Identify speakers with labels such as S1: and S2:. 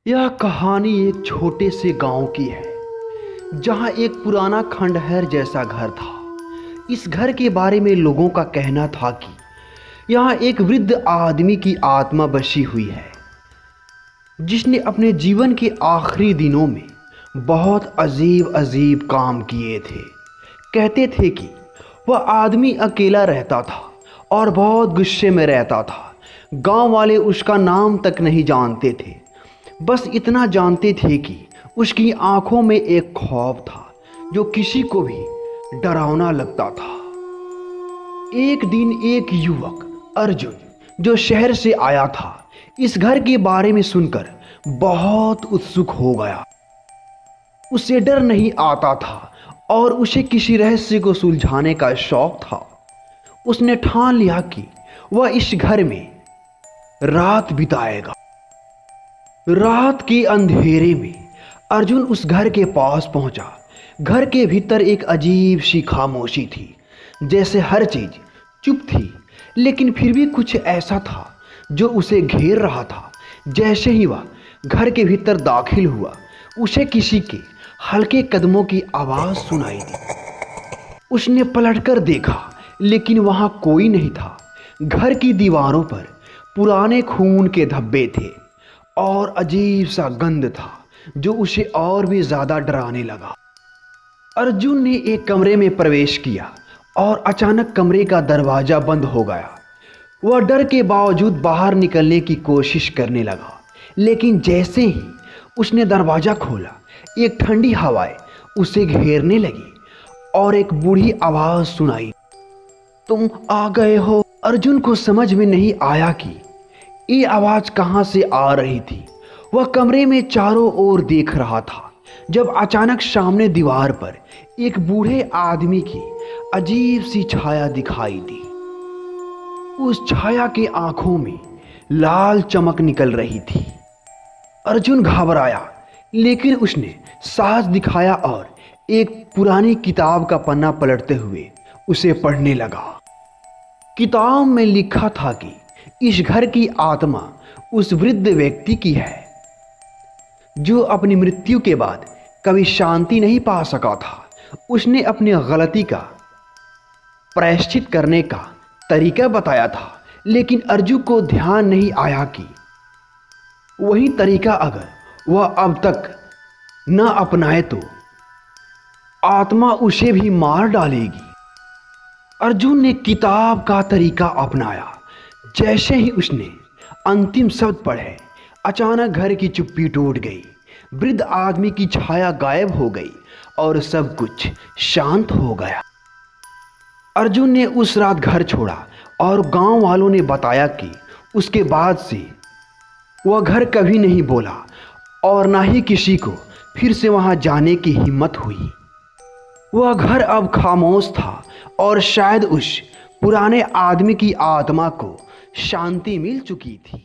S1: यह कहानी एक छोटे से गांव की है जहां एक पुराना खंडहर जैसा घर था। इस घर के बारे में लोगों का कहना था कि यहाँ एक वृद्ध आदमी की आत्मा बसी हुई है जिसने अपने जीवन के आखिरी दिनों में बहुत अजीब अजीब काम किए थे। कहते थे कि वह आदमी अकेला रहता था और बहुत गुस्से में रहता था। गांव वाले उसका नाम तक नहीं जानते थे, बस इतना जानते थे कि उसकी आंखों में एक खौफ था जो किसी को भी डरावना लगता था। एक दिन एक युवक अर्जुन जो शहर से आया था इस घर के बारे में सुनकर बहुत उत्सुक हो गया। उसे डर नहीं आता था और उसे किसी रहस्य को सुलझाने का शौक था। उसने ठान लिया कि वह इस घर में रात बिताएगा। रात के अंधेरे में अर्जुन उस घर के पास पहुंचा। घर के भीतर एक अजीब सी खामोशी थी, जैसे हर चीज चुप थी, लेकिन फिर भी कुछ ऐसा था जो उसे घेर रहा था। जैसे ही वह घर के भीतर दाखिल हुआ, उसे किसी के हल्के कदमों की आवाज सुनाई दी। उसने पलटकर देखा, लेकिन वहां कोई नहीं था। घर की दीवारों पर पुराने खून के धब्बे थे और अजीब सा गंध था जो उसे और भी ज्यादा डराने लगा। अर्जुन ने एक कमरे में प्रवेश किया और अचानक कमरे का दरवाजा बंद हो गया। वह डर के बावजूद बाहर निकलने की कोशिश करने लगा, लेकिन जैसे ही उसने दरवाजा खोला, एक ठंडी हवाएं उसे घेरने लगी और एक बूढ़ी आवाज सुनाई, तुम आ गए हो। अर्जुन को समझ में नहीं आया कि ये आवाज कहां से आ रही थी। वह कमरे में चारों ओर देख रहा था जब अचानक सामने दीवार पर एक बूढ़े आदमी की अजीब सी छाया दिखाई दी। उस छाया के आंखों में लाल चमक निकल रही थी। अर्जुन घबराया, लेकिन उसने साहस दिखाया और एक पुरानी किताब का पन्ना पलटते हुए उसे पढ़ने लगा। किताब में लिखा था कि इस घर की आत्मा उस वृद्ध व्यक्ति की है जो अपनी मृत्यु के बाद कभी शांति नहीं पा सका था। उसने अपनी गलती का प्रायश्चित करने का तरीका बताया था, लेकिन अर्जुन को ध्यान नहीं आया कि वही तरीका अगर वह अब तक न अपनाए तो आत्मा उसे भी मार डालेगी। अर्जुन ने किताब का तरीका अपनाया। जैसे ही उसने अंतिम शब्द पढ़े, अचानक घर की चुप्पी टूट गई। वृद्ध आदमी की छाया गायब हो गई और सब कुछ शांत हो गया। अर्जुन ने उस रात घर छोड़ा और गांव वालों ने बताया कि उसके बाद से वह घर कभी नहीं बोला और ना ही किसी को फिर से वहां जाने की हिम्मत हुई। वह घर अब खामोश था और शायद उस पुराने आदमी की आत्मा को शांति मिल चुकी थी।